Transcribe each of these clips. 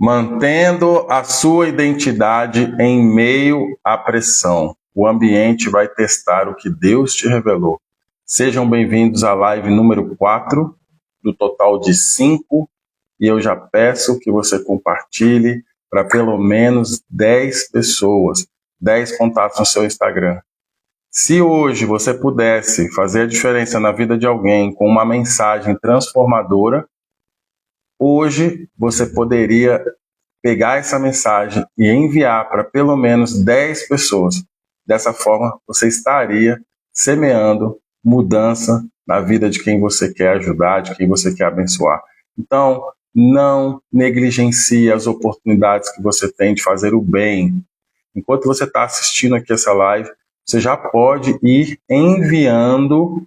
Mantendo a sua identidade em meio à pressão. O ambiente vai testar o que Deus te revelou. Sejam bem-vindos à live número 4, do total de 5, e eu já peço que você compartilhe para pelo menos 10 pessoas, 10 contatos no seu Instagram. Se hoje você pudesse fazer a diferença na vida de alguém com uma mensagem transformadora, hoje você poderia pegar essa mensagem e enviar para pelo menos 10 pessoas. Dessa forma, você estaria semeando mudança na vida de quem você quer ajudar, de quem você quer abençoar. Então, não negligencie as oportunidades que você tem de fazer o bem. Enquanto você está assistindo aqui essa live, você já pode ir enviando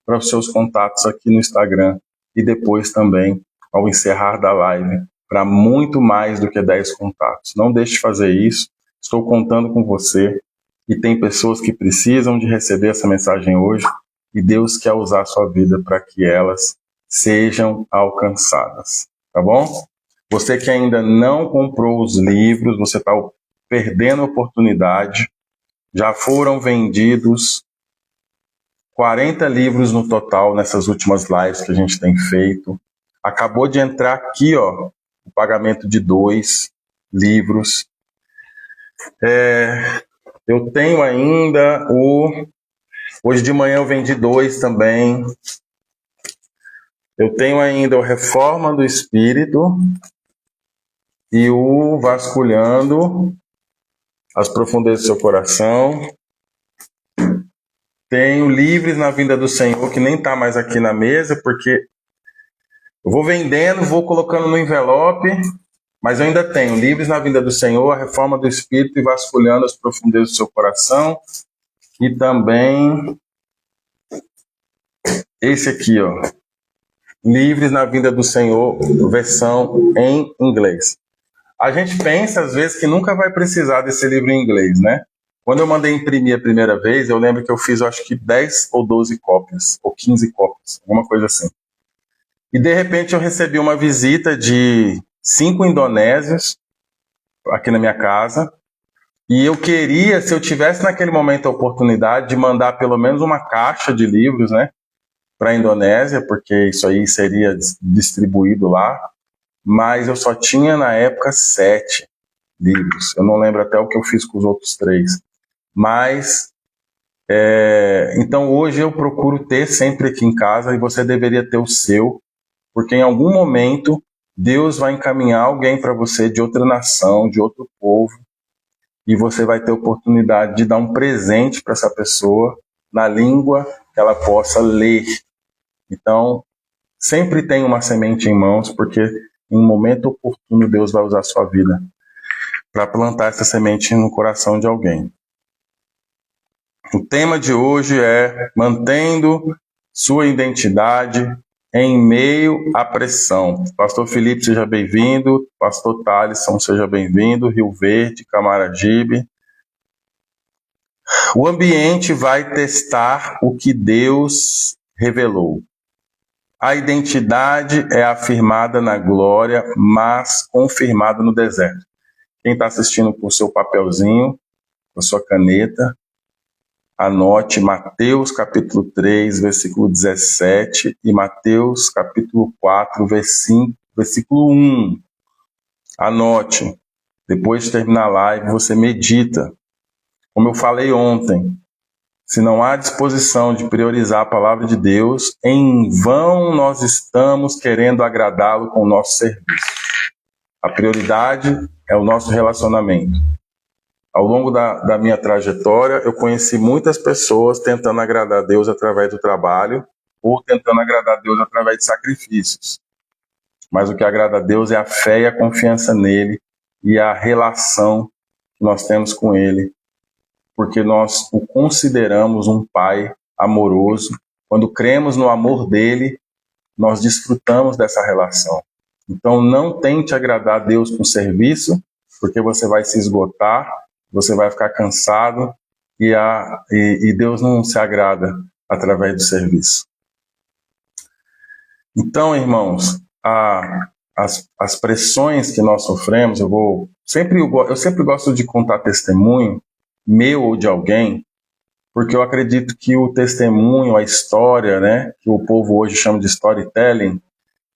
para os seus contatos aqui no Instagram e depois também, ao encerrar da live, para muito mais do que 10 contatos. Não deixe de fazer isso. Estou contando com você e tem pessoas que precisam de receber essa mensagem hoje e Deus quer usar a sua vida para que elas sejam alcançadas. Tá bom? Você que ainda não comprou os livros, você está perdendo a oportunidade. Já foram vendidos 40 livros no total nessas últimas lives que a gente tem feito. Acabou de entrar aqui, ó, o pagamento de 2 livros. Eu tenho ainda Hoje de manhã eu vendi 2 também. Eu tenho ainda o Reforma do Espírito e o Vasculhando as Profundezas do Seu Coração. Tenho Livres na Vinda do Senhor, que nem está mais aqui na mesa, porque eu vou vendendo, vou colocando no envelope, mas eu ainda tenho Livres na Vinda do Senhor, a Reforma do Espírito e Vasculhando as Profundezas do Seu Coração. E também esse aqui, ó, Livres na Vinda do Senhor, versão em inglês. A gente pensa, às vezes, que nunca vai precisar desse livro em inglês, né? Quando eu mandei imprimir a primeira vez, eu lembro que eu fiz, eu acho que 10 ou 12 cópias, ou 15 cópias, alguma coisa assim. E, de repente, eu recebi uma visita de 5 indonésios aqui na minha casa, e eu queria, se eu tivesse naquele momento a oportunidade de mandar pelo menos uma caixa de livros, né, para a Indonésia, porque isso aí seria distribuído lá, mas eu só tinha na época 7 livros. Eu não lembro até o que eu fiz com os outros 3. Mas, então hoje eu procuro ter sempre aqui em casa, e você deveria ter o seu, porque em algum momento Deus vai encaminhar alguém para você de outra nação, de outro povo, e você vai ter oportunidade de dar um presente para essa pessoa na língua que ela possa ler. Então, sempre tenha uma semente em mãos, porque em um momento oportuno Deus vai usar a sua vida para plantar essa semente no coração de alguém. O tema de hoje é mantendo sua identidade em meio à pressão. Pastor Felipe, seja bem-vindo. Pastor Thalisson, seja bem-vindo. Rio Verde, Camaragibe. O ambiente vai testar o que Deus revelou. A identidade é afirmada na glória, mas confirmada no deserto. Quem está assistindo com o seu papelzinho, com a sua caneta, anote Mateus capítulo 3, versículo 17 e Mateus capítulo 4, versículo 1. Anote. Depois de terminar a live, você medita. Como eu falei ontem, se não há disposição de priorizar a palavra de Deus, em vão nós estamos querendo agradá-lo com o nosso serviço. A prioridade é o nosso relacionamento. Ao longo da minha trajetória, eu conheci muitas pessoas tentando agradar a Deus através do trabalho ou tentando agradar a Deus através de sacrifícios. Mas o que agrada a Deus é a fé e a confiança nele e a relação que nós temos com ele, porque nós o consideramos um pai amoroso. Quando cremos no amor dele, nós desfrutamos dessa relação. Então não tente agradar a Deus com serviço, porque você vai se esgotar, você vai ficar cansado e Deus não se agrada através do serviço. Então, irmãos, as pressões que nós sofremos, eu sempre gosto de contar testemunho meu ou de alguém, porque eu acredito que o testemunho, a história, né, que o povo hoje chama de storytelling,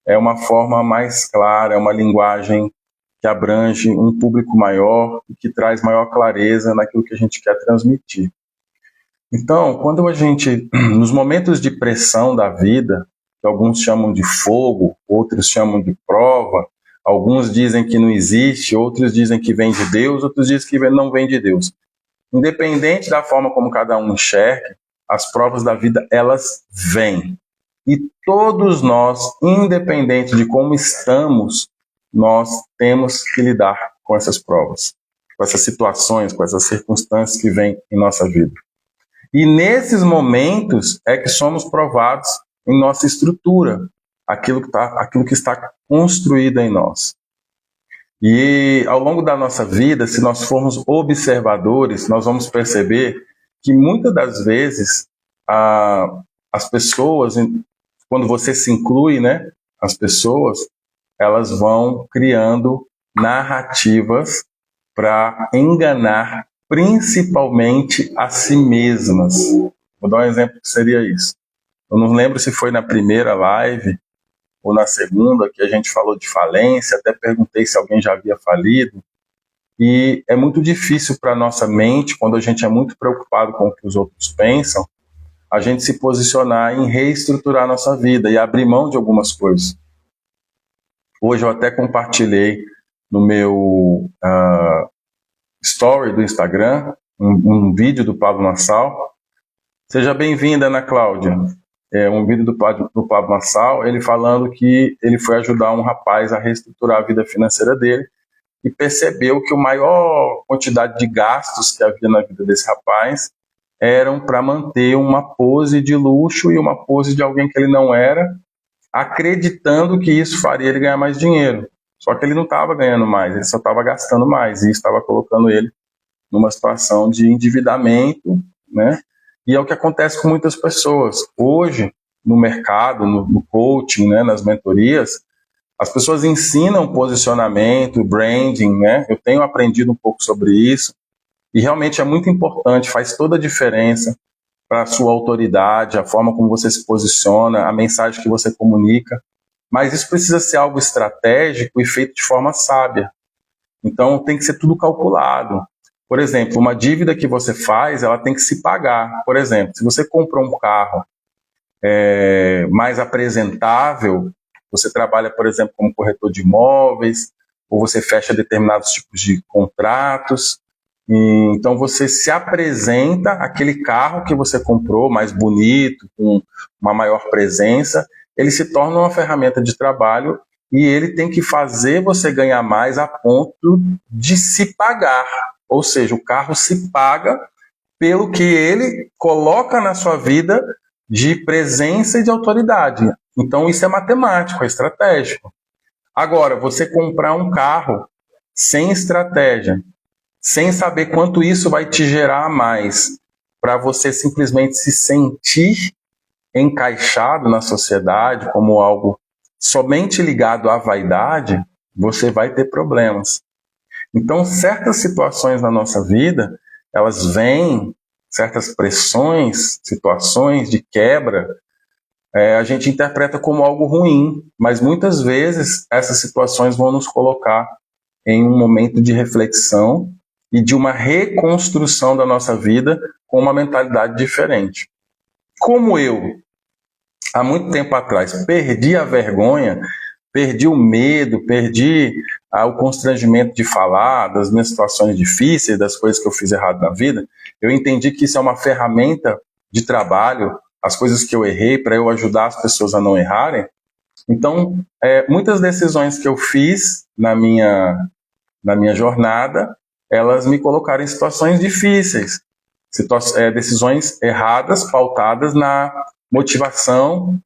é uma forma mais clara, é uma linguagem que abrange um público maior e que traz maior clareza naquilo que a gente quer transmitir. Então, quando a gente, nos momentos de pressão da vida, que alguns chamam de fogo, outros chamam de prova, alguns dizem que não existe, outros dizem que vem de Deus, outros dizem que não vem de Deus. Independente da forma como cada um enxergue, as provas da vida, elas vêm. E todos nós, independente de como estamos, nós temos que lidar com essas provas, com essas situações, com essas circunstâncias que vêm em nossa vida. E nesses momentos é que somos provados em nossa estrutura, aquilo que está construído em nós. E ao longo da nossa vida, se nós formos observadores, nós vamos perceber que muitas das vezes as pessoas, quando você se inclui, né, as pessoas, elas vão criando narrativas para enganar principalmente a si mesmas. Vou dar um exemplo que seria isso. Eu não lembro se foi na primeira live ou na segunda que a gente falou de falência, até perguntei se alguém já havia falido. E é muito difícil para a nossa mente, quando a gente é muito preocupado com o que os outros pensam, a gente se posicionar em reestruturar a nossa vida e abrir mão de algumas coisas. Hoje eu até compartilhei no meu story do Instagram um vídeo do Pablo Nassau. Seja bem-vinda, Ana Cláudia. É um vídeo do Pablo Nassau, ele falando que ele foi ajudar um rapaz a reestruturar a vida financeira dele e percebeu que a maior quantidade de gastos que havia na vida desse rapaz eram para manter uma pose de luxo e uma pose de alguém que ele não era, acreditando que isso faria ele ganhar mais dinheiro. Só que ele não estava ganhando mais, ele só estava gastando mais, e isso estava colocando ele numa situação de endividamento, né? E é o que acontece com muitas pessoas. Hoje, no mercado, no coaching, né, nas mentorias, as pessoas ensinam posicionamento, branding, né? Eu tenho aprendido um pouco sobre isso, e realmente é muito importante, faz toda a diferença para a sua autoridade, a forma como você se posiciona, a mensagem que você comunica. Mas isso precisa ser algo estratégico e feito de forma sábia. Então tem que ser tudo calculado. Por exemplo, uma dívida que você faz, ela tem que se pagar. Por exemplo, se você comprou um carro mais apresentável, você trabalha, por exemplo, como corretor de imóveis, ou você fecha determinados tipos de contratos, então você se apresenta aquele carro que você comprou, mais bonito, com uma maior presença, ele se torna uma ferramenta de trabalho e ele tem que fazer você ganhar mais a ponto de se pagar. Ou seja, o carro se paga pelo que ele coloca na sua vida de presença e de autoridade. Então isso é matemático, é estratégico. Agora, você comprar um carro sem estratégia, sem saber quanto isso vai te gerar a mais, para você simplesmente se sentir encaixado na sociedade como algo somente ligado à vaidade, você vai ter problemas. Então, certas situações na nossa vida, elas vêm, certas pressões, situações de quebra, a gente interpreta como algo ruim, mas muitas vezes essas situações vão nos colocar em um momento de reflexão e de uma reconstrução da nossa vida com uma mentalidade diferente. Como eu, há muito tempo atrás, perdi a vergonha, perdi o medo, perdi o constrangimento de falar das minhas situações difíceis, das coisas que eu fiz errado na vida, eu entendi que isso é uma ferramenta de trabalho, as coisas que eu errei, para eu ajudar as pessoas a não errarem. Então, muitas decisões que eu fiz na minha jornada, elas me colocaram em situações difíceis, decisões erradas, pautadas na motivação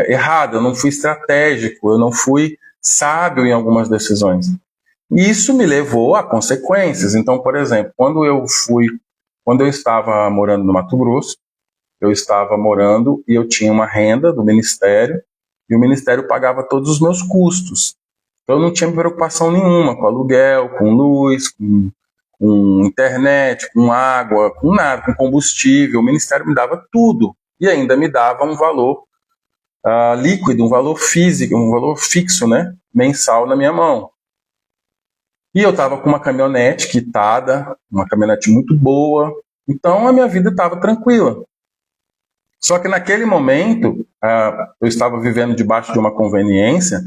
errada. Eu não fui estratégico, eu não fui sábio em algumas decisões. E isso me levou a consequências. Então, por exemplo, quando eu estava morando no Mato Grosso, eu estava morando e eu tinha uma renda do Ministério, e o Ministério pagava todos os meus custos. Então eu não tinha preocupação nenhuma com aluguel, com luz, com internet, com água, com nada, com combustível. O Ministério me dava tudo e ainda me dava um valor líquido, um valor físico, um valor fixo, né, mensal na minha mão. E eu estava com uma caminhonete quitada, uma caminhonete muito boa, então a minha vida estava tranquila. Só que naquele momento, eu estava vivendo debaixo de uma conveniência,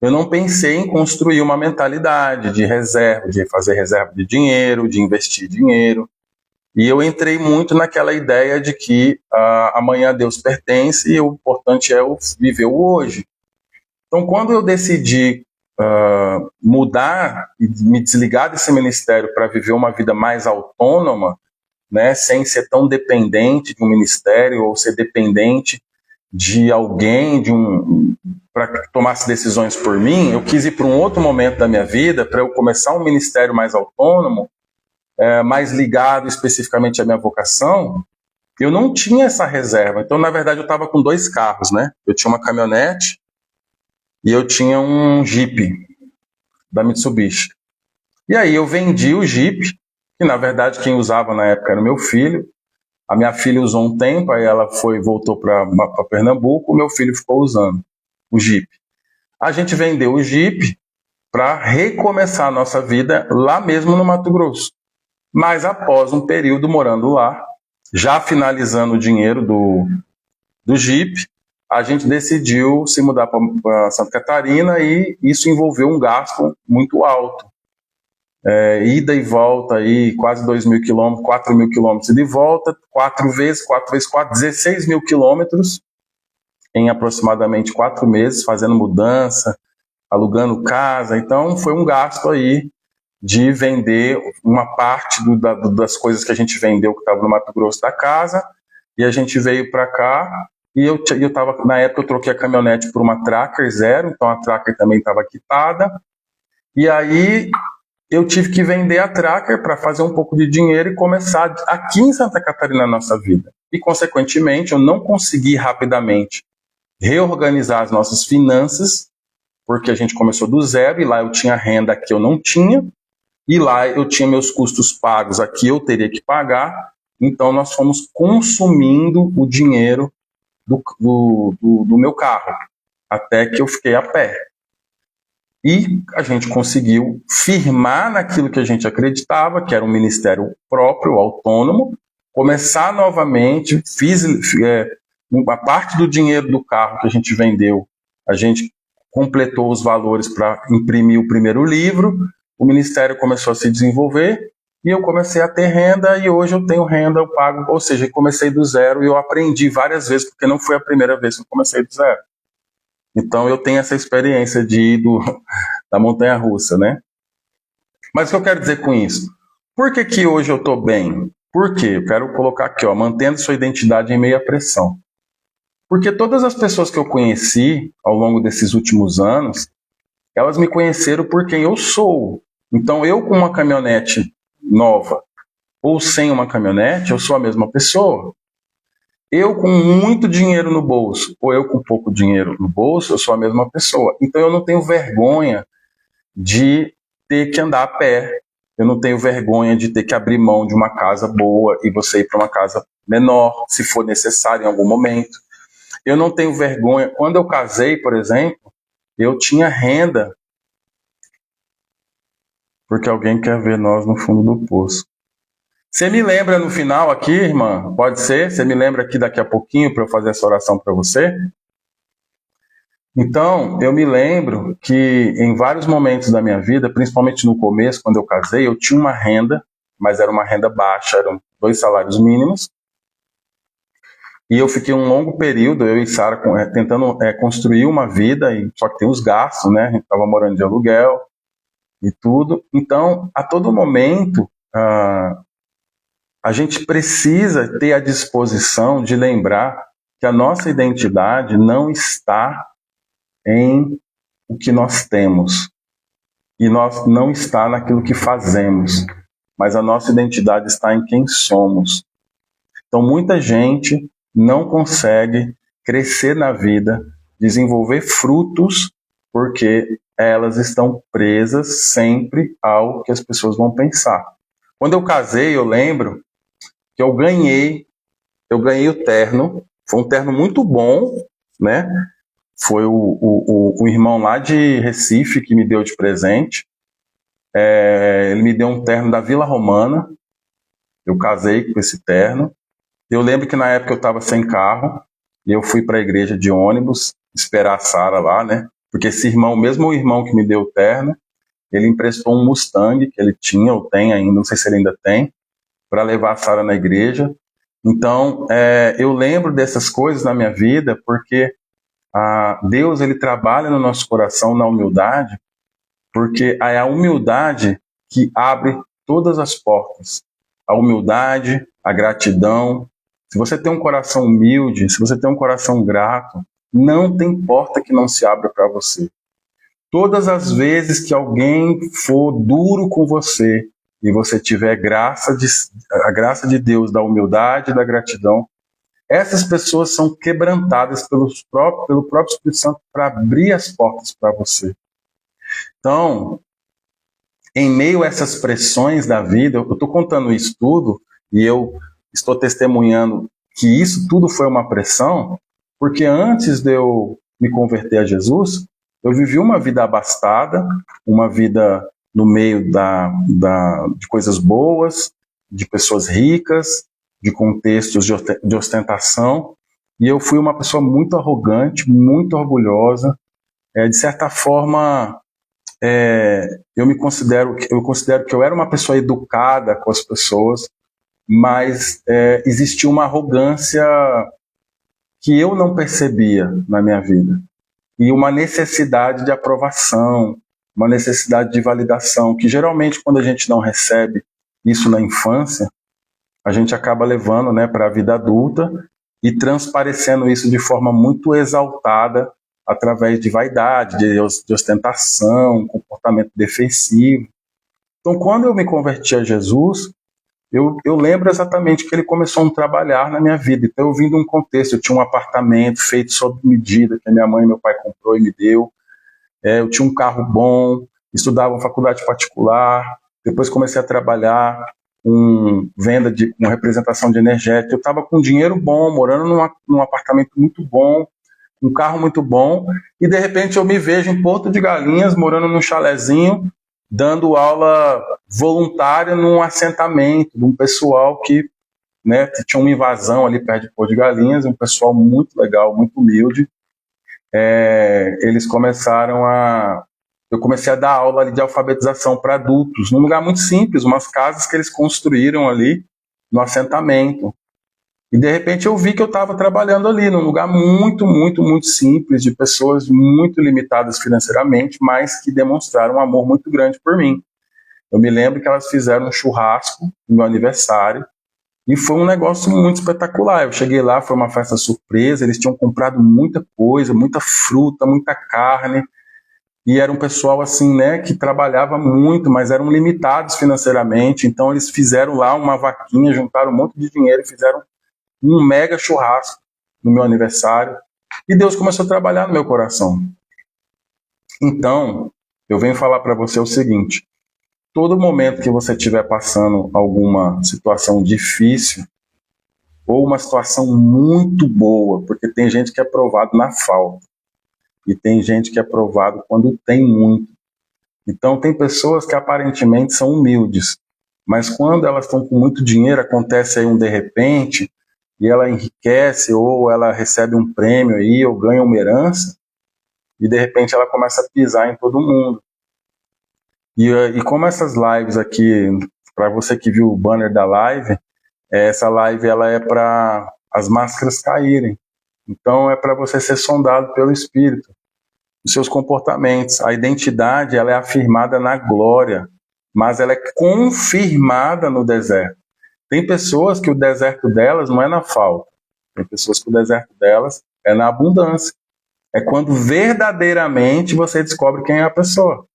eu não pensei em construir uma mentalidade de reserva, de fazer reserva de dinheiro, de investir dinheiro. E eu entrei muito naquela ideia de que amanhã a Deus pertence e o importante é viver o hoje. Então, quando eu decidi mudar e me desligar desse ministério para viver uma vida mais autônoma, né, sem ser tão dependente de um ministério ou ser dependente de alguém, para que tomasse decisões por mim, eu quis ir para um outro momento da minha vida para eu começar um ministério mais autônomo, mais ligado especificamente à minha vocação. Eu não tinha essa reserva. Então, na verdade, eu estava com 2 carros, né? Eu tinha uma caminhonete e eu tinha um Jeep da Mitsubishi. E aí eu vendi o Jeep, que na verdade quem usava na época era o meu filho. A minha filha usou um tempo, aí ela voltou para Pernambuco, o meu filho ficou usando o Jeep. A gente vendeu o Jeep para recomeçar a nossa vida lá mesmo no Mato Grosso. Mas após um período morando lá, já finalizando o dinheiro do Jeep, a gente decidiu se mudar para Santa Catarina e isso envolveu um gasto muito alto. Ida e volta, aí, quase 2.000 quilômetros, 4.000 quilômetros de volta, 4 vezes 4, 16 mil quilômetros em aproximadamente 4 meses, fazendo mudança, alugando casa. Então foi um gasto aí de vender uma parte das coisas que a gente vendeu, que estava no Mato Grosso da casa, e a gente veio para cá, e eu tava, na época eu troquei a caminhonete por uma Tracker Zero, então a Tracker também estava quitada, e aí eu tive que vender a Tracker para fazer um pouco de dinheiro e começar aqui em Santa Catarina a nossa vida. E, consequentemente, eu não consegui rapidamente reorganizar as nossas finanças, porque a gente começou do zero, e lá eu tinha renda que eu não tinha, e lá eu tinha meus custos pagos, aqui eu teria que pagar, então nós fomos consumindo o dinheiro do meu carro, até que eu fiquei a pé. E a gente conseguiu firmar naquilo que a gente acreditava, que era um ministério próprio, autônomo, começar novamente, a parte do dinheiro do carro que a gente vendeu, a gente completou os valores para imprimir o primeiro livro, o ministério começou a se desenvolver, e eu comecei a ter renda, e hoje eu tenho renda, eu pago, ou seja, comecei do zero, e eu aprendi várias vezes, porque não foi a primeira vez que eu comecei do zero. Então eu tenho essa experiência de ir da montanha-russa, né? Mas o que eu quero dizer com isso? Por que hoje eu estou bem? Por quê? Eu quero colocar aqui, mantendo sua identidade em meio à pressão. Porque todas as pessoas que eu conheci ao longo desses últimos anos, elas me conheceram por quem eu sou. Então eu com uma caminhonete nova ou sem uma caminhonete, eu sou a mesma pessoa. Eu com muito dinheiro no bolso, ou eu com pouco dinheiro no bolso, eu sou a mesma pessoa. Então eu não tenho vergonha de ter que andar a pé. Eu não tenho vergonha de ter que abrir mão de uma casa boa e você ir para uma casa menor, se for necessário em algum momento. Eu não tenho vergonha. Quando eu casei, por exemplo, eu tinha renda, porque alguém quer ver nós no fundo do poço. Você me lembra no final aqui, irmã? Pode ser? Você me lembra aqui daqui a pouquinho para eu fazer essa oração para você? Então, eu me lembro que em vários momentos da minha vida, principalmente no começo, quando eu casei, eu tinha uma renda, mas era uma renda baixa, eram 2 salários mínimos. E eu fiquei um longo período, eu e Sara, tentando construir uma vida, só que tem os gastos, né? A gente estava morando de aluguel e tudo. Então, a todo momento, a gente precisa ter a disposição de lembrar que a nossa identidade não está em o que nós temos, e nós não está naquilo que fazemos, mas a nossa identidade está em quem somos. Então muita gente não consegue crescer na vida, desenvolver frutos, porque elas estão presas sempre ao que as pessoas vão pensar. Quando eu casei, eu lembro que eu ganhei o terno, foi um terno muito bom, né? Foi o irmão lá de Recife que me deu de presente. Ele me deu um terno da Vila Romana, eu casei com esse terno. Eu lembro que na época eu estava sem carro, e eu fui para a igreja de ônibus, esperar a Sara lá, né? Porque esse irmão, mesmo o irmão que me deu o terno, ele emprestou um Mustang que ele tinha, ou tem ainda, não sei se ele ainda tem, para levar a Sara na igreja. Então, eu lembro dessas coisas na minha vida, porque Deus, ele trabalha no nosso coração na humildade, porque é a humildade que abre todas as portas. A humildade, a gratidão. Se você tem um coração humilde, se você tem um coração grato, não tem porta que não se abra para você. Todas as vezes que alguém for duro com você e você tiver a graça de Deus, da humildade e da gratidão, essas pessoas são quebrantadas pelo próprio Espírito Santo para abrir as portas para você. Então, em meio a essas pressões da vida, eu estou contando isso tudo e eu estou testemunhando que isso tudo foi uma pressão, porque antes de eu me converter a Jesus, eu vivi uma vida abastada, uma vida no meio de coisas boas, de pessoas ricas, de contextos de ostentação, e eu fui uma pessoa muito arrogante, muito orgulhosa. De certa forma, eu considero que eu era uma pessoa educada com as pessoas, mas existia uma arrogância que eu não percebia na minha vida. E uma necessidade de aprovação, uma necessidade de validação, que geralmente quando a gente não recebe isso na infância, a gente acaba levando, né, para a vida adulta e transparecendo isso de forma muito exaltada através de vaidade, de ostentação, comportamento defensivo. Então, quando eu me converti a Jesus, eu lembro exatamente que ele começou a trabalhar na minha vida. Então, eu vim de um contexto, eu tinha um apartamento feito sob medida, que a minha mãe e meu pai comprou e me deu. Eu tinha um carro bom, estudava em faculdade particular, depois comecei a trabalhar com venda com representação de energética. Eu estava com dinheiro bom, morando num apartamento muito bom, um carro muito bom, e de repente eu me vejo em Porto de Galinhas, morando num chalezinho, dando aula voluntária num assentamento de um pessoal que, né, tinha uma invasão ali perto de Porto de Galinhas, um pessoal muito legal, muito humilde. Eles eu comecei a dar aula ali de alfabetização para adultos, num lugar muito simples, umas casas que eles construíram ali no assentamento. E de repente eu vi que eu estava trabalhando ali num lugar muito, muito, muito simples, de pessoas muito limitadas financeiramente, mas que demonstraram um amor muito grande por mim. Eu me lembro que elas fizeram um churrasco no meu aniversário, e foi um negócio muito espetacular. Eu cheguei lá, foi uma festa surpresa, eles tinham comprado muita coisa, muita fruta, muita carne, e era um pessoal assim, né, que trabalhava muito, mas eram limitados financeiramente, então eles fizeram lá uma vaquinha, juntaram um monte de dinheiro e fizeram um mega churrasco no meu aniversário, e Deus começou a trabalhar no meu coração. Então, eu venho falar para você o seguinte: todo momento que você estiver passando alguma situação difícil, ou uma situação muito boa, porque tem gente que é provado na falta, e tem gente que é provado quando tem muito. Então, tem pessoas que aparentemente são humildes, mas quando elas estão com muito dinheiro, acontece aí um de repente, e ela enriquece, ou ela recebe um prêmio aí, ou ganha uma herança, e de repente ela começa a pisar em todo mundo. E como essas lives aqui, para você que viu o banner da live, essa live ela é para as máscaras caírem. Então é para você ser sondado pelo Espírito, os seus comportamentos. A identidade ela é afirmada na glória, mas ela é confirmada no deserto. Tem pessoas que o deserto delas não é na falta. Tem pessoas que o deserto delas é na abundância. É quando verdadeiramente você descobre quem é a pessoa.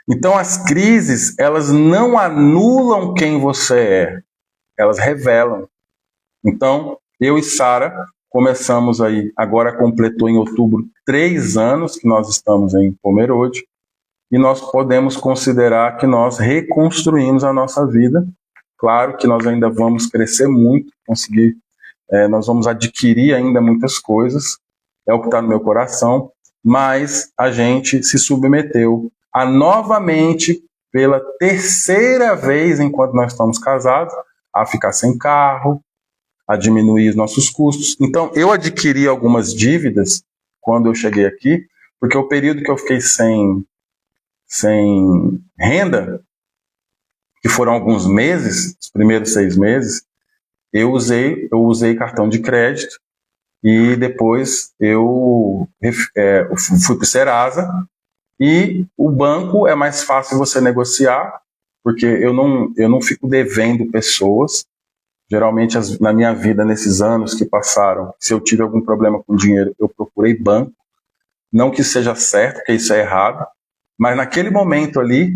Então as crises, elas não anulam quem você é. Elas revelam. Então, eu e Sara, começamos aí, agora completou em outubro 3 anos que nós estamos em Pomerode, e nós podemos considerar que nós reconstruímos a nossa vida. Claro que nós ainda vamos crescer muito, nós vamos adquirir ainda muitas coisas, é o que está no meu coração, mas a gente se submeteu a novamente, pela 3ª vez enquanto nós estamos casados, a ficar sem carro, a diminuir os nossos custos. Então, eu adquiri algumas dívidas quando eu cheguei aqui, porque o período que eu fiquei sem renda, que foram alguns meses, os primeiros 6 meses, eu usei cartão de crédito, e depois eu fui para o Serasa, e o banco é mais fácil você negociar, porque eu não fico devendo pessoas. Geralmente, na minha vida, nesses anos que passaram, se eu tive algum problema com dinheiro, eu procurei banco. Não que seja certo, porque isso é errado, mas naquele momento ali,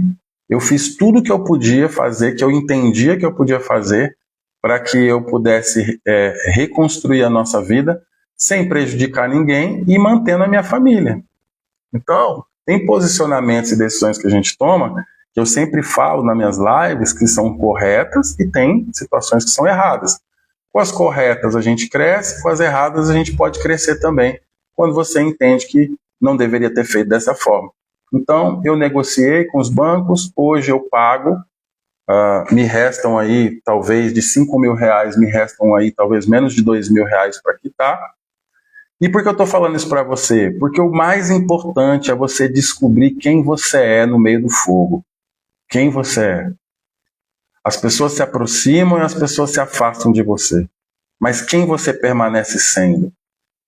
eu fiz tudo que eu podia fazer, que eu entendia que eu podia fazer, para que eu pudesse reconstruir a nossa vida sem prejudicar ninguém e mantendo a minha família. Então, tem posicionamentos e decisões que a gente toma, que eu sempre falo nas minhas lives, que são corretas, e tem situações que são erradas. Com as corretas a gente cresce, com as erradas a gente pode crescer também, quando você entende que não deveria ter feito dessa forma. Então, eu negociei com os bancos, hoje eu pago, me restam aí, talvez de R$5.000, me restam aí talvez menos de R$2.000 para quitar. E por que eu estou falando isso para você? Porque o mais importante é você descobrir quem você é no meio do fogo. Quem você é. As pessoas se aproximam e as pessoas se afastam de você. Mas quem você permanece sendo?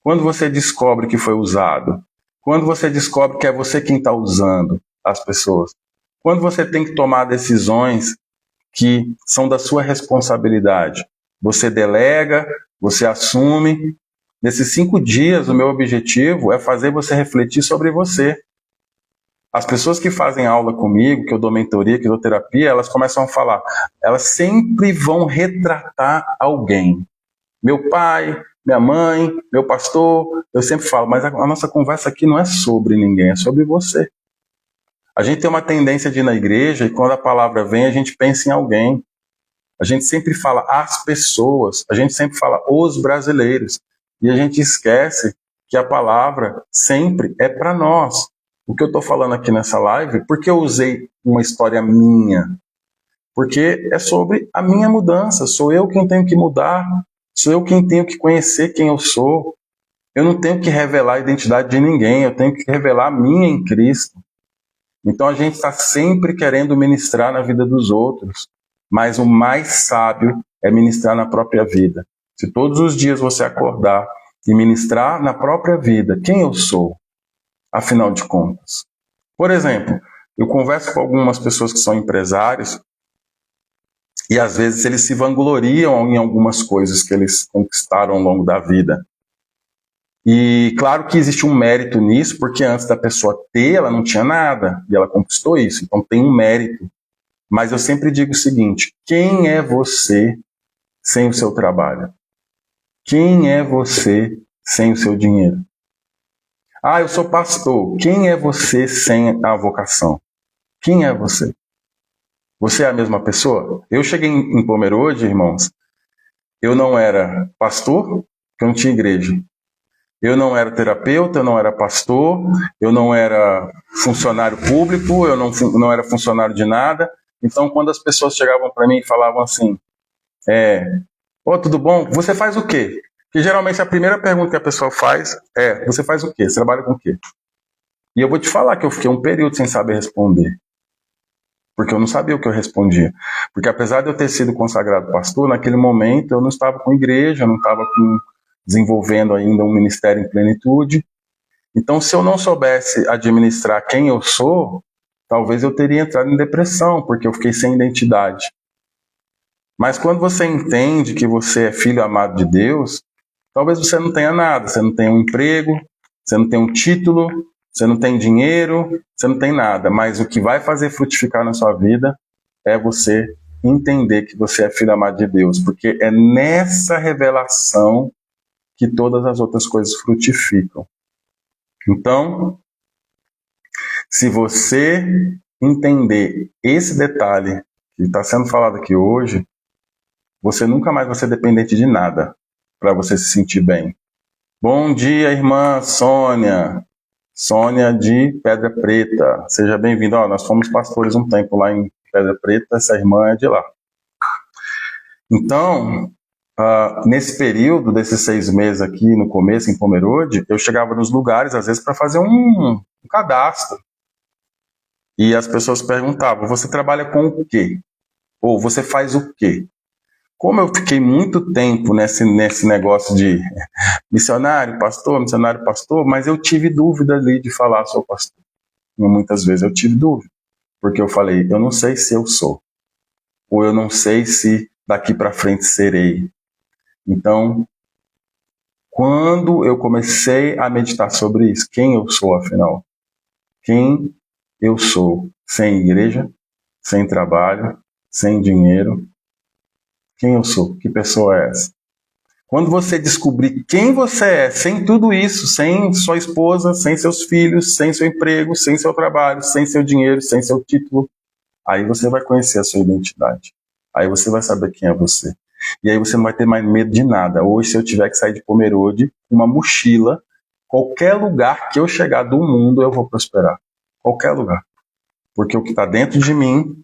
Quando você descobre que foi usado? Quando você descobre que é você quem está usando as pessoas? Quando você tem que tomar decisões que são da sua responsabilidade? Você delega, você assume. Nesses 5 dias, o meu objetivo é fazer você refletir sobre você. As pessoas que fazem aula comigo, que eu dou mentoria, que eu dou terapia, elas começam a falar, elas sempre vão retratar alguém. Meu pai, minha mãe, meu pastor, eu sempre falo, mas a nossa conversa aqui não é sobre ninguém, é sobre você. A gente tem uma tendência de ir na igreja e quando a palavra vem, a gente pensa em alguém. A gente sempre fala as pessoas, a gente sempre fala os brasileiros. E a gente esquece que a palavra sempre é para nós. O que eu estou falando aqui nessa live, porque eu usei uma história minha? Porque é sobre a minha mudança. Sou eu quem tenho que mudar. Sou eu quem tenho que conhecer quem eu sou. Eu não tenho que revelar a identidade de ninguém. Eu tenho que revelar a minha em Cristo. Então a gente está sempre querendo ministrar na vida dos outros. Mas o mais sábio é ministrar na própria vida. Se todos os dias você acordar e ministrar na própria vida, quem eu sou, afinal de contas. Por exemplo, eu converso com algumas pessoas que são empresários e às vezes eles se vangloriam em algumas coisas que eles conquistaram ao longo da vida. E claro que existe um mérito nisso, porque antes da pessoa ter, ela não tinha nada e ela conquistou isso, então tem um mérito. Mas eu sempre digo o seguinte, quem é você sem o seu trabalho? Quem é você sem o seu dinheiro? Eu sou pastor. Quem é você sem a vocação? Quem é você? Você é a mesma pessoa? Eu cheguei em Pomerode, irmãos, eu não era pastor, porque eu não tinha igreja. Eu não era terapeuta, eu não era pastor, eu não era funcionário público, eu não era funcionário de nada. Então, quando as pessoas chegavam para mim e falavam assim, tudo bom? Você faz o quê? Porque geralmente a primeira pergunta que a pessoa faz é, você faz o quê? Você trabalha com o quê? E eu vou te falar que eu fiquei um período sem saber responder. Porque eu não sabia o que eu respondia. Porque apesar de eu ter sido consagrado pastor, naquele momento eu não estava com igreja, eu não estava desenvolvendo ainda um ministério em plenitude. Então, se eu não soubesse administrar quem eu sou, talvez eu teria entrado em depressão, porque eu fiquei sem identidade. Mas quando você entende que você é filho amado de Deus, talvez você não tenha nada, você não tenha um emprego, você não tem um título, você não tem dinheiro, você não tem nada. Mas o que vai fazer frutificar na sua vida é você entender que você é filho amado de Deus. Porque é nessa revelação que todas as outras coisas frutificam. Então, se você entender esse detalhe que está sendo falado aqui hoje, você nunca mais vai ser dependente de nada para você se sentir bem. Bom dia, irmã Sônia. Sônia de Pedra Preta. Seja bem-vinda. Nós fomos pastores um tempo lá em Pedra Preta, essa irmã é de lá. Então, nesse período desses 6 meses aqui no começo, em Pomerode, eu chegava nos lugares, às vezes, para fazer um cadastro. E as pessoas perguntavam, você trabalha com o quê? Ou você faz o quê? Como eu fiquei muito tempo nesse negócio de missionário, pastor, mas eu tive dúvida ali de falar, sou pastor. E muitas vezes eu tive dúvida, porque eu falei, eu não sei se eu sou, ou eu não sei se daqui para frente serei. Então, quando eu comecei a meditar sobre isso, quem eu sou afinal? Quem eu sou? Sem igreja, sem trabalho, sem dinheiro. Quem eu sou? Que pessoa é essa? Quando você descobrir quem você é, sem tudo isso, sem sua esposa, sem seus filhos, sem seu emprego, sem seu trabalho, sem seu dinheiro, sem seu título, aí você vai conhecer a sua identidade. Aí você vai saber quem é você. E aí você não vai ter mais medo de nada. Hoje, se eu tiver que sair de Pomerode, uma mochila, qualquer lugar que eu chegar do mundo, eu vou prosperar. Qualquer lugar. Porque o que está dentro de mim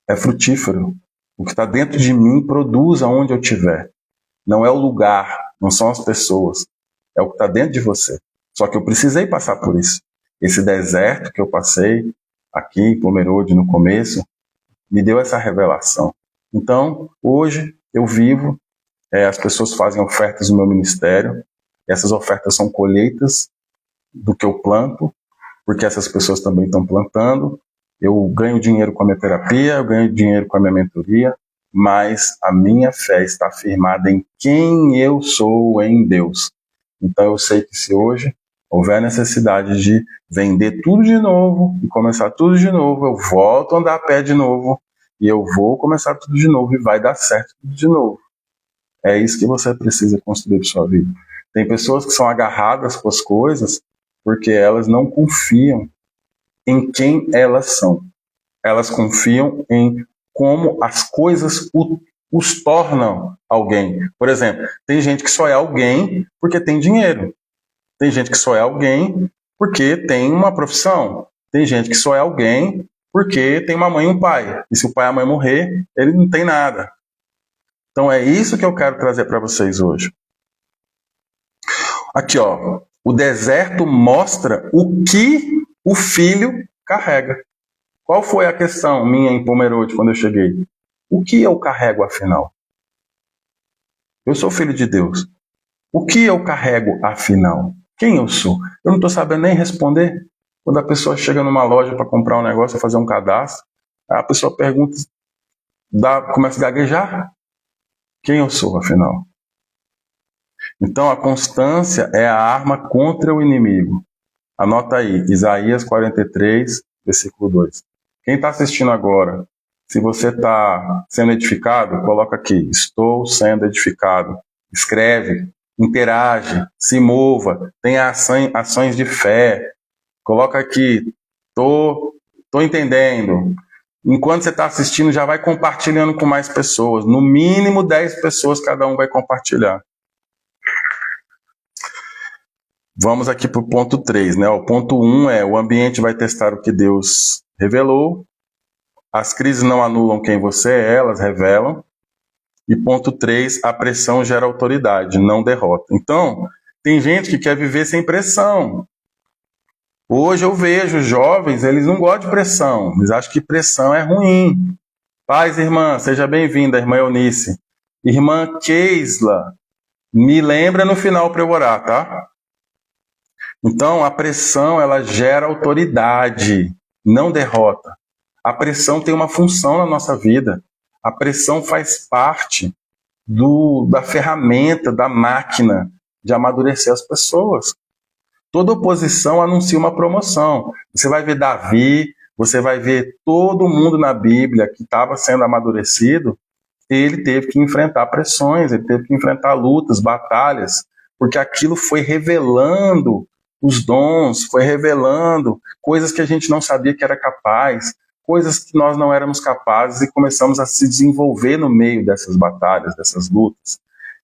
é frutífero. O que está dentro de mim produz aonde eu estiver. Não é o lugar, não são as pessoas. É o que está dentro de você. Só que eu precisei passar por isso. Esse deserto que eu passei aqui em Pomerode no começo, me deu essa revelação. Então, hoje eu vivo, as pessoas fazem ofertas no meu ministério, essas ofertas são colheitas do que eu planto, porque essas pessoas também estão plantando. Eu ganho dinheiro com a minha terapia, eu ganho dinheiro com a minha mentoria, mas a minha fé está firmada em quem eu sou em Deus. Então eu sei que se hoje houver necessidade de vender tudo de novo e começar tudo de novo, eu volto a andar a pé de novo e eu vou começar tudo de novo e vai dar certo tudo de novo. É isso que você precisa construir para sua vida. Tem pessoas que são agarradas com as coisas porque elas não confiam em quem elas são. Elas confiam em como as coisas os tornam alguém. Por exemplo, tem gente que só é alguém porque tem dinheiro. Tem gente que só é alguém porque tem uma profissão. Tem gente que só é alguém porque tem uma mãe e um pai. E se o pai e a mãe morrer, ele não tem nada. Então é isso que eu quero trazer para vocês hoje. Aqui, ó. O deserto mostra o que o filho carrega. Qual foi a questão minha em Pomerode quando eu cheguei? O que eu carrego afinal? Eu sou filho de Deus. O que eu carrego afinal? Quem eu sou? Eu não estou sabendo nem responder. Quando a pessoa chega numa loja para comprar um negócio, fazer um cadastro, a pessoa pergunta, começa a gaguejar. Quem eu sou afinal? Então a constância é a arma contra o inimigo. Anota aí, Isaías 43, versículo 2. Quem está assistindo agora, se você está sendo edificado, coloca aqui, estou sendo edificado. Escreve, interage, se mova, tenha ações de fé. Coloca aqui, estou entendendo. Enquanto você está assistindo, já vai compartilhando com mais pessoas. No mínimo 10 pessoas cada um vai compartilhar. Vamos aqui para o ponto 3, né? O ponto 1 é o ambiente vai testar o que Deus revelou. As crises não anulam quem você é, elas revelam. E ponto 3, a pressão gera autoridade, não derrota. Então, tem gente que quer viver sem pressão. Hoje eu vejo jovens, eles não gostam de pressão. Eles acham que pressão é ruim. Paz, irmã, seja bem-vinda, irmã Eunice. Irmã Keisla, me lembra no final para eu orar, tá? Então, a pressão, ela gera autoridade, não derrota. A pressão tem uma função na nossa vida. A pressão faz parte da ferramenta, da máquina de amadurecer as pessoas. Toda oposição anuncia uma promoção. Você vai ver Davi, você vai ver todo mundo na Bíblia que estava sendo amadurecido, ele teve que enfrentar pressões, ele teve que enfrentar lutas, batalhas, porque aquilo foi revelando os dons, foi revelando coisas que a gente não sabia que era capaz, coisas que nós não éramos capazes, e começamos a se desenvolver no meio dessas batalhas, dessas lutas.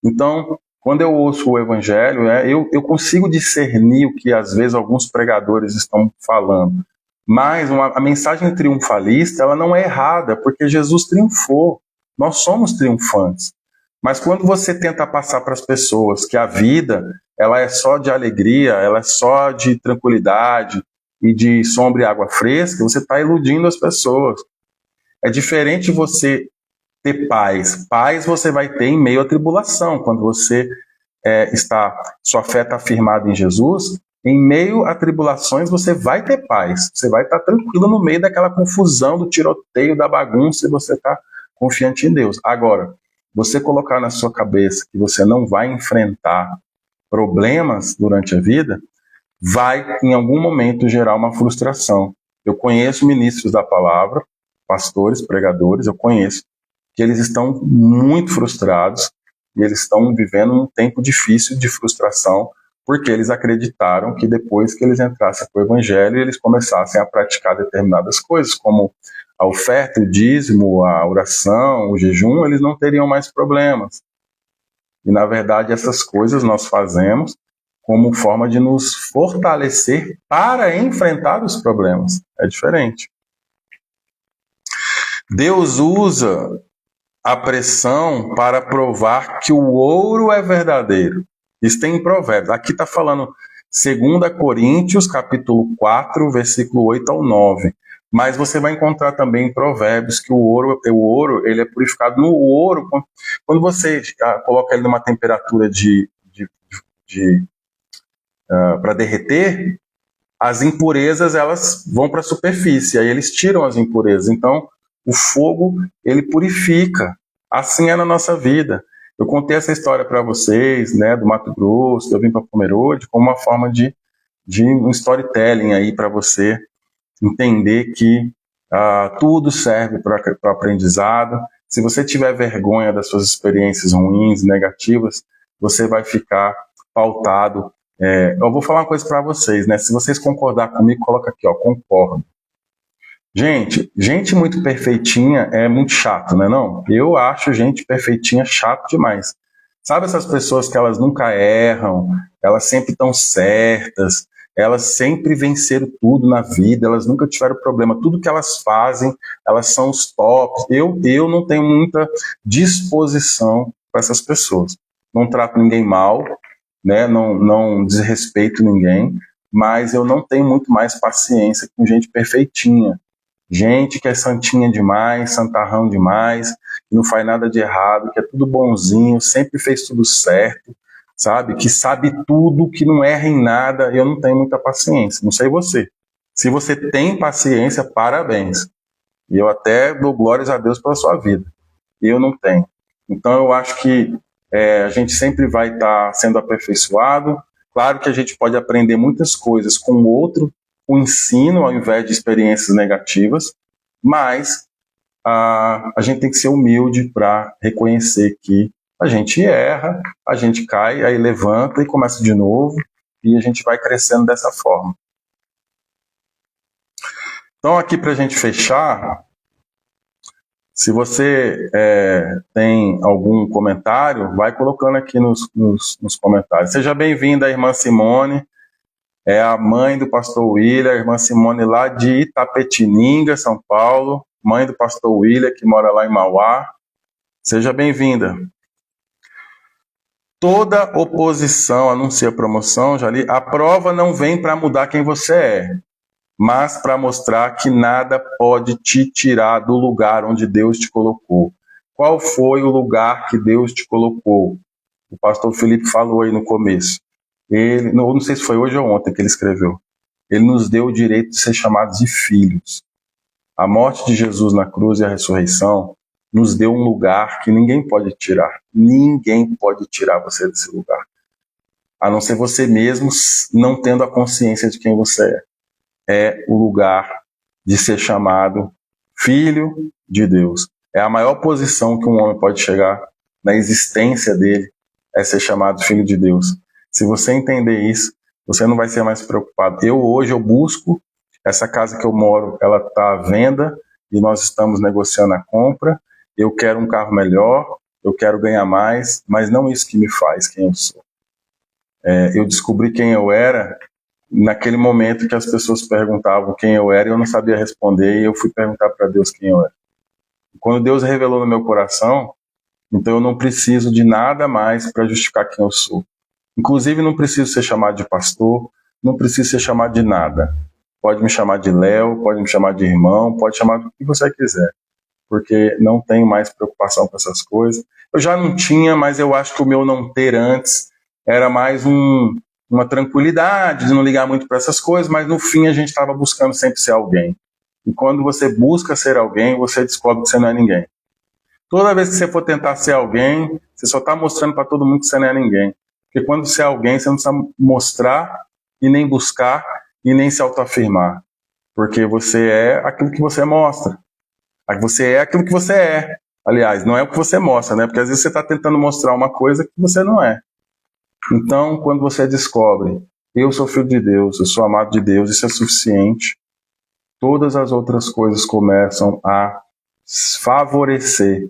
Então, quando eu ouço o Evangelho, eu consigo discernir o que às vezes alguns pregadores estão falando. Mas a mensagem triunfalista, ela não é errada, porque Jesus triunfou. Nós somos triunfantes. Mas quando você tenta passar para as pessoas que a vida, ela é só de alegria, ela é só de tranquilidade e de sombra e água fresca, você está iludindo as pessoas. É diferente você ter paz. Paz você vai ter em meio à tribulação. Quando você sua fé está firmada em Jesus, em meio a tribulações você vai ter paz. Você vai estar tranquilo no meio daquela confusão, do tiroteio, da bagunça, e você está confiante em Deus. Agora, você colocar na sua cabeça que você não vai enfrentar problemas durante a vida, vai, em algum momento, gerar uma frustração. Eu conheço ministros da palavra, pastores, pregadores, eu conheço, que eles estão muito frustrados e eles estão vivendo um tempo difícil de frustração, porque eles acreditaram que depois que eles entrassem para o Evangelho, eles começassem a praticar determinadas coisas, como a oferta, o dízimo, a oração, o jejum, eles não teriam mais problemas. E, na verdade, essas coisas nós fazemos como forma de nos fortalecer para enfrentar os problemas. É diferente. Deus usa a pressão para provar que o ouro é verdadeiro. Isso tem em Provérbios. Aqui está falando 2 Coríntios, capítulo 4, versículo 8 ao 9. Mas você vai encontrar também em Provérbios que o ouro ele é purificado no ouro. Quando você coloca ele numa temperatura para derreter, as impurezas elas vão para a superfície, aí eles tiram as impurezas. Então, o fogo, ele purifica. Assim é na nossa vida. Eu contei essa história para vocês, né, do Mato Grosso, eu vim para Pomerode, como uma forma de um storytelling aí para você entender que tudo serve para aprendizado. Se você tiver vergonha das suas experiências ruins, negativas, você vai ficar pautado. Eu vou falar uma coisa para vocês, né? Se vocês concordar comigo, coloca aqui, ó, concordo. Gente muito perfeitinha é muito chato, né não? Eu acho gente perfeitinha chato demais. Sabe essas pessoas que elas nunca erram, elas sempre estão certas, elas sempre venceram tudo na vida, elas nunca tiveram problema, tudo que elas fazem, elas são os tops. Eu não tenho muita disposição para essas pessoas. Não trato ninguém mal, né? Não desrespeito ninguém, mas eu não tenho muito mais paciência com gente perfeitinha. Gente que é santinha demais, santarrão demais, que não faz nada de errado, que é tudo bonzinho, sempre fez tudo certo, sabe? Que sabe tudo, que não erra em nada. Eu não tenho muita paciência, não sei você. Se você tem paciência, parabéns. E eu até dou glórias a Deus pela sua vida. Eu não tenho. Então eu acho que a gente sempre vai estar sendo aperfeiçoado. Claro que a gente pode aprender muitas coisas com o outro, o ensino, ao invés de experiências negativas, mas a gente tem que ser humilde para reconhecer que a gente erra, a gente cai, aí levanta e começa de novo, e a gente vai crescendo dessa forma. Então, aqui para a gente fechar, se você tem algum comentário, vai colocando aqui nos comentários. Seja bem-vinda, irmã Simone. É a mãe do pastor William, a irmã Simone lá de Itapetininga, São Paulo, mãe do pastor William, que mora lá em Mauá. Seja bem-vinda. Toda oposição anuncia promoção, já li. A prova não vem para mudar quem você é, mas para mostrar que nada pode te tirar do lugar onde Deus te colocou. Qual foi o lugar que Deus te colocou? O pastor Felipe falou aí no começo. Ele, não sei se foi hoje ou ontem que ele escreveu, ele nos deu o direito de ser chamados de filhos. A morte de Jesus na cruz e a ressurreição nos deu um lugar que ninguém pode tirar. Ninguém pode tirar você desse lugar. A não ser você mesmo não tendo a consciência de quem você é. É o lugar de ser chamado filho de Deus. É a maior posição que um homem pode chegar na existência dele, é ser chamado filho de Deus. Se você entender isso, você não vai ser mais preocupado. Hoje eu busco, essa casa que eu moro, ela está à venda e nós estamos negociando a compra. Eu quero um carro melhor, eu quero ganhar mais, mas não isso que me faz quem eu sou. Eu descobri quem eu era naquele momento que as pessoas perguntavam quem eu era e eu não sabia responder, e eu fui perguntar para Deus quem eu era. Quando Deus revelou no meu coração, então eu não preciso de nada mais para justificar quem eu sou. Inclusive não preciso ser chamado de pastor, não preciso ser chamado de nada. Pode me chamar de Léo, pode me chamar de irmão, pode chamar do que você quiser, porque não tenho mais preocupação com essas coisas. Eu já não tinha, mas eu acho que o meu não ter antes era mais uma tranquilidade de não ligar muito para essas coisas, mas no fim a gente estava buscando sempre ser alguém. E quando você busca ser alguém, você descobre que você não é ninguém. Toda vez que você for tentar ser alguém, você só está mostrando para todo mundo que você não é ninguém. Porque quando você é alguém, você não precisa mostrar e nem buscar e nem se autoafirmar. Porque você é aquilo que você mostra. Você é aquilo que você é. Aliás, não é o que você mostra, né? Porque às vezes você está tentando mostrar uma coisa que você não é. Então, quando você descobre, eu sou filho de Deus, eu sou amado de Deus, isso é suficiente, todas as outras coisas começam a favorecer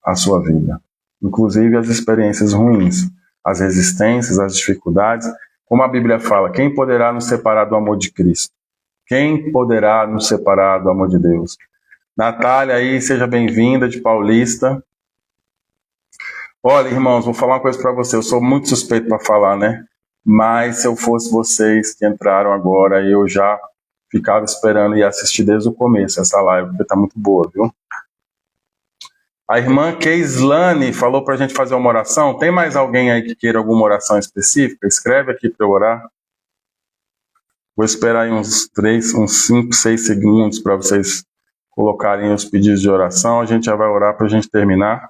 a sua vida. Inclusive as experiências ruins, as resistências, as dificuldades. Como a Bíblia fala, quem poderá nos separar do amor de Cristo? Quem poderá nos separar do amor de Deus? Natália aí, seja bem-vinda, de Paulista. Olha, irmãos, vou falar uma coisa para você. Eu sou muito suspeito para falar, né? Mas se eu fosse vocês que entraram agora, eu já ficava esperando e assistir desde o começo essa live, porque tá muito boa, viu? A irmã Keislane falou para a gente fazer uma oração. Tem mais alguém aí que queira alguma oração específica? Escreve aqui para eu orar. Vou esperar aí uns 5, 6 segundos para vocês colocarem os pedidos de oração. A gente já vai orar para a gente terminar.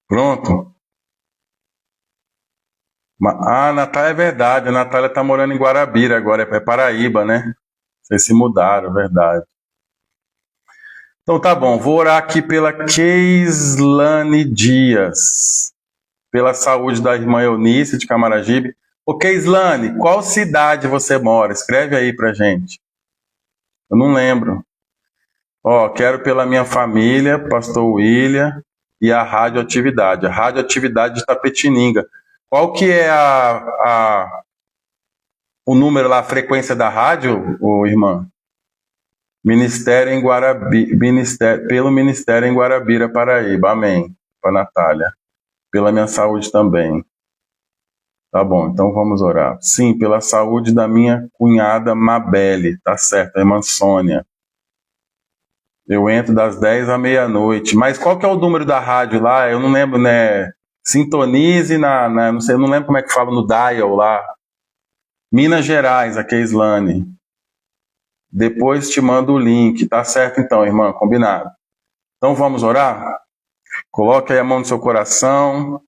Pronto? Natália, é verdade. A Natália está morando em Guarabira agora. É Paraíba, né? Vocês se mudaram, é verdade. Então tá bom. Vou orar aqui pela Keislane Dias. Pela saúde da irmã Eunice de Camaragibe. Ô Keislane, qual cidade você mora? Escreve aí pra gente. Eu não lembro. Quero pela minha família, pastor William, e a radioatividade. A radioatividade de Tapetininga. Qual que é o número lá, a frequência da rádio, irmã? Ministério em pelo Ministério em Guarabira, Paraíba. Amém. Para Natália. Pela minha saúde também. Tá bom, então vamos orar. Sim, pela saúde da minha cunhada Mabelle. Tá certo, a irmã Sônia. Eu entro das 10 à meia-noite. Mas qual que é o número da rádio lá? Eu não lembro, né? Sintonize não sei, eu não lembro como é que fala no dial lá. Minas Gerais, a Keislane. Depois te mando o link. Tá certo então, irmã, combinado. Então vamos orar? Coloque aí a mão no seu coração.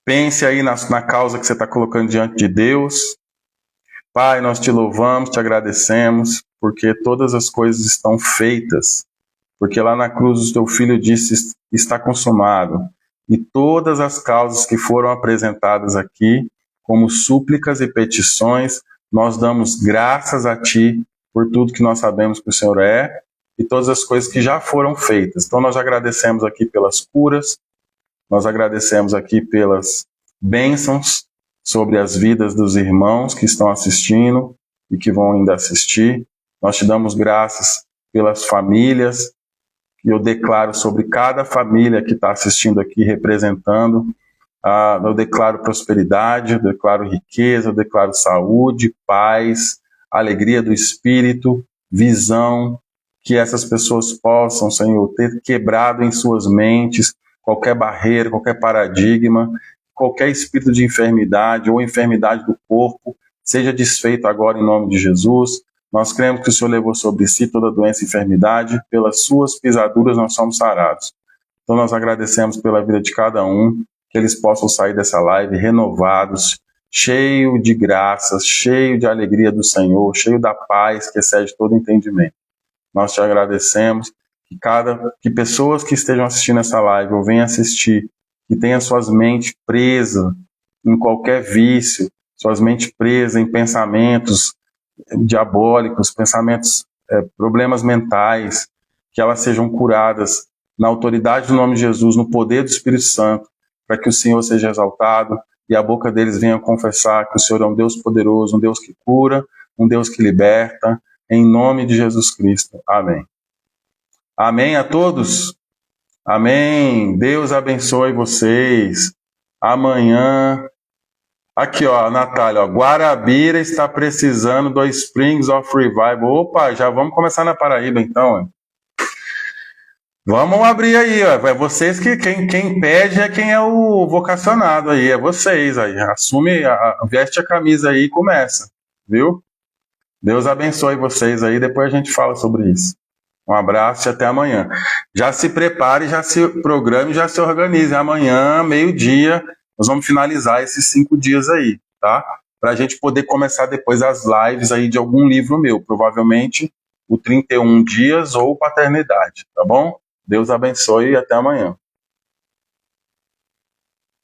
Pense aí na causa que você está colocando diante de Deus. Pai, nós te louvamos, te agradecemos, porque todas as coisas estão feitas. Porque lá na cruz o teu filho disse, está consumado. E todas as causas que foram apresentadas aqui, como súplicas e petições, nós damos graças a ti por tudo que nós sabemos que o Senhor é e todas as coisas que já foram feitas. Então nós agradecemos aqui pelas curas, nós agradecemos aqui pelas bênçãos sobre as vidas dos irmãos que estão assistindo e que vão ainda assistir. Nós te damos graças pelas famílias, e eu declaro sobre cada família que está assistindo aqui, representando, eu declaro prosperidade, eu declaro riqueza, eu declaro saúde, paz, alegria do Espírito, visão, que essas pessoas possam, Senhor, ter quebrado em suas mentes qualquer barreira, qualquer paradigma, qualquer espírito de enfermidade ou enfermidade do corpo, seja desfeito agora em nome de Jesus. Nós cremos que o Senhor levou sobre si toda doença e enfermidade, pelas suas pisaduras nós somos sarados. Então nós agradecemos pela vida de cada um, que eles possam sair dessa live renovados, cheio de graças, cheio de alegria do Senhor, cheio da paz que excede todo entendimento. Nós te agradecemos que pessoas que estejam assistindo essa live ou venham assistir, que tenham suas mentes presas em qualquer vício, suas mentes presas em pensamentos diabólicos, problemas mentais, que elas sejam curadas na autoridade do nome de Jesus, no poder do Espírito Santo, para que o Senhor seja exaltado e a boca deles venha confessar que o Senhor é um Deus poderoso, um Deus que cura, um Deus que liberta, em nome de Jesus Cristo. Amém. Amém a todos? Amém. Deus abençoe vocês. Amanhã... Aqui, ó, Natália, ó, Guarabira está precisando do Springs of Revival. Opa, já vamos começar na Paraíba, então. Hein? Vamos abrir aí, ó. É vocês que quem pede é quem é o vocacionado aí, é vocês aí. Assume, veste a camisa aí e começa, viu? Deus abençoe vocês aí, depois a gente fala sobre isso. Um abraço e até amanhã. Já se prepare, já se programe, já se organize. Amanhã, meio-dia, nós vamos finalizar esses 5 dias aí, tá? Para a gente poder começar depois as lives aí de algum livro meu, provavelmente o 31 Dias ou Paternidade, tá bom? Deus abençoe e até amanhã.